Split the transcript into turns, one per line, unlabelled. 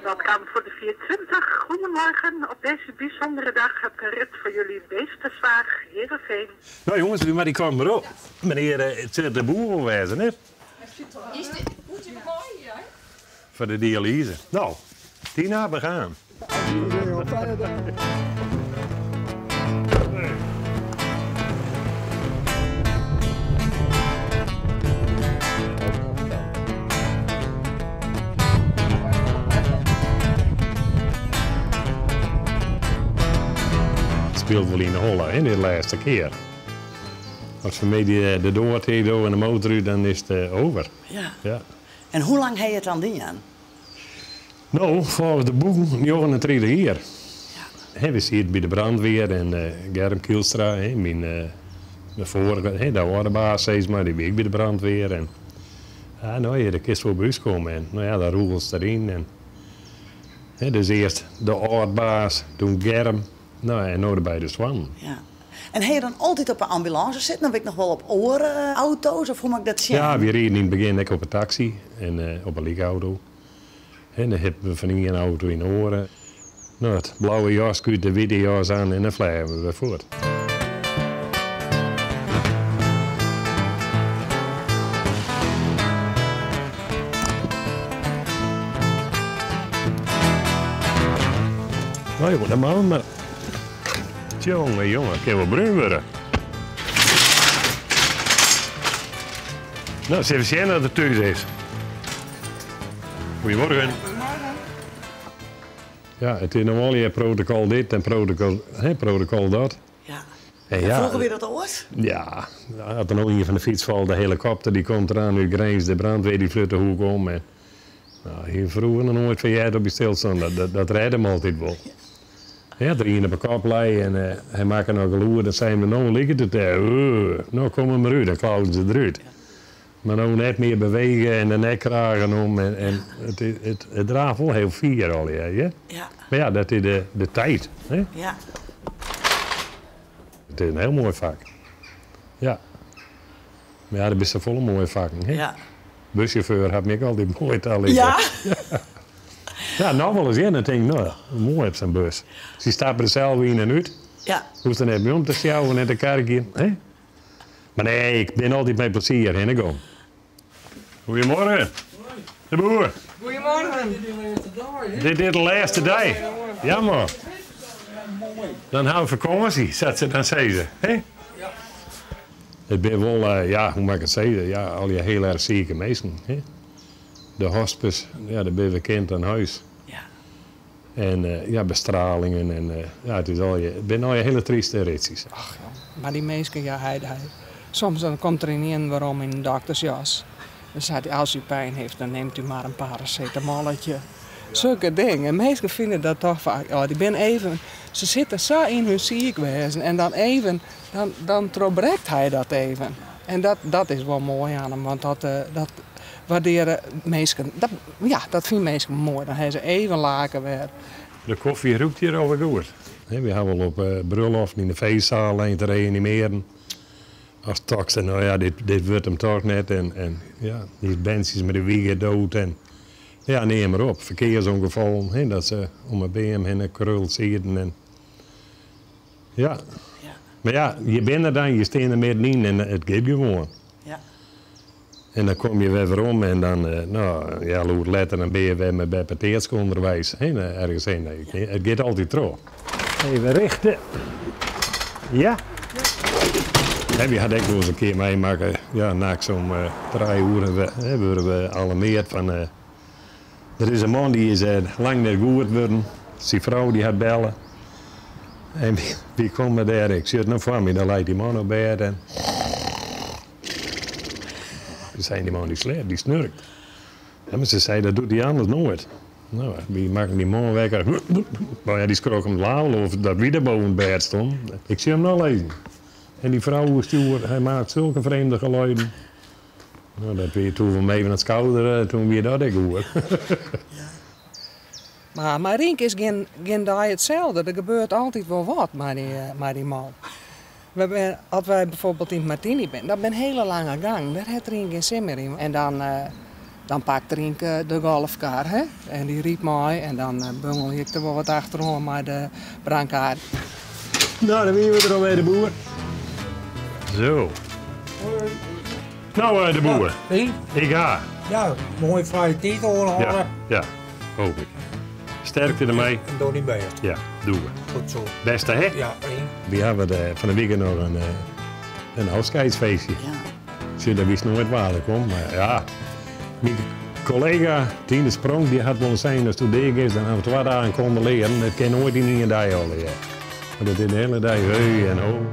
Dat gaan we voor de 24. Goedemorgen. Op deze bijzondere dag heb ik een rit voor jullie Beesterswaag, Heerenveen.
Nou jongens, maar die kwam maar op. Meneer, het zit de boer wezen, hè?
Is dit goed in mooi, ja?
Voor de dialyse. Nou, Tina, we gaan. Speelt wel in de holle, hè, de laatste keer. Als voor mij de doortreden en de motor uit, dan is het over.
Ja.
Ja.
En hoe lang heb je het dan gedaan?
Nou, volgens de boek, 39 jaar.
Ja.
We zien het bij de brandweer en Germ Kielstra, mijn vorige, de oude baas, steeds maar, die week bij de brandweer. En, nou ja, de kist voor buis komen en nou ja, daar roegels ze erin. En, dus eerst de oude baas, toen Germ, nou en nou bij de Swan.
Ja. En heb je dan altijd op een ambulance zitten? Dan weet ik nog wel op oorauto's of hoe mag ik dat zien?
Ja, we reden in het begin ook op een taxi en op een lichtauto. En dan hebben we van hier een auto in oren. Nou, het blauwe jas, de witte jas aan en dan vliegen we weer voort. Nou, je wordt een man, maar... Jongen, ik heb wel bruin worden. Nou, ze even zien dat het thuis is. Goedemorgen. Ja, het is normaal je protocol dit en protocol dat.
Ja.
En
En vroegen we dat ooit?
Ja, als er nog iemand van de fiets valt, de helikopter die komt eraan uit Grijns, de brandweer die vlucht de hoek om. En, nou, hier vroeger nog nooit van jij op je stilstand, dat rijdt hem altijd wel. Ja, er iemand op kop lei en hij maakt nog geloer, dan zijn we nou liggen het daar. Nou komen we maar uit, dan klauwen ze eruit. Maar nou net meer bewegen en de nek kragen om en het draagt wel heel fier al, ja.
Ja.
Maar ja, dat is de tijd. Hè?
Ja.
Het is een heel mooi vak. Ja. Maar ja, dat is een volle mooie vak. Hè?
Ja.
Buschauffeur had ik altijd mooi taal.
Ja.
Ja, nou wel eens in en denk nou, mooi op zijn bus. Ze stappen er zelf in en uit.
Ja.
Hoeft dan net mee om te sjouwen net een kerkje. Hè? Maar nee, ik ben altijd met plezier heen gaan. Goedemorgen. De boer.
Goedemorgen.
Dit is de laatste dag. Jammer. Dan houden we vakantie, zet ze dan zeggen. Hè?
Ja.
Het ben wel, ja, hoe mag ik het zeggen? Ja, al je heel erg zieke mensen. Hè? De hospice, ja, daar ben we kind aan huis.
Ja.
En ja, bestralingen en ja, het is al het zijn al je hele trieste ritjes.
Ach ja, maar die mensen, ja, hij. Soms dan komt er in waarom in een doktersjas. Dan zegt hij, als u pijn heeft, dan neemt u maar een paracetamolletje. Zulke dingen. Mensen vinden dat toch vaak, ja, die ben even, ze zitten zo in hun ziekwezen en dan even, dan trobreekt hij dat even. En dat is wel mooi aan hem, want dat waarderen mensen, dat vinden mensen mooi. Dan hebben ze even laken weer.
De koffie roept hier over goed. We hebben wel op bruloften in de feestzaal te reanimeren. Als toxen, nou ja, dit wordt hem toch net. En ja, die bandjes met de wiegen dood. En ja, neem maar op. Verkeersongevallen, hè, dat ze om een BM heen krult zitten. En ja.
Ja.
Maar ja, je bent er dan, je staat er middenin en het gaat gewoon.
Ja.
En dan kom je weer om en dan, nou ja, hoe later dan ben je weer met beperteerds onderwijs. Ergens heen. Het gaat altijd terug. Even richten. Ja? Ja. Je had ik wel eens een keer meemaken, ja, na zo'n 3 uur hebben we alarmeerd van... er is een man die is lang niet goed geworden. Zijn vrouw die had bellen. En wie komt daar? Ik zit naar voor me, dan leidt die man op bed en... Ze zei die man die slecht, die snurkt. Ja, maar ze zei dat doet hij anders nooit. Nou, wie maakt die man wekker? Nou ja, die schrok hem lauw of dat wie er boven het bed stond. Ik zie hem nog lezen. En die vrouw stuur, hij maakt zulke vreemde geluiden. Nou, dat weer toen van even aan het schouder, toen weer dat ik hoor.
Maar Rink is geen dag hetzelfde. Er gebeurt altijd wel wat met die man. Als wij bijvoorbeeld in het Martini zijn, dat ben een hele lange gang. Daar heeft Rink geen zin meer in. En Dan pakt Rienke de golfkar, hè? En die riep mij en dan bungel ik er wel wat achterom met de brandkaart.
Nou, dan zijn we er alweer, de boer. Zo. Nou, de boer.
Wie?
Ik ga.
Ja, mooi vrije titel horen.
Ja, ja, hoop ik. Sterkte ermee.
En door niet bij.
Ja, doen we.
Goed zo.
Beste, hè?
Ja, één.
We hebben van de weekend nog een afscheidsfeestje.
Ja.
Zie, dat wist nooit waar dat komt, maar ja. Mijn collega Tine Sprong, die had wel zijn als toen deeg is, dan hebben we 2 dagen konden leren. Dat kan nooit in 1 dag al leren. Maar dat is de hele dag heu en ho.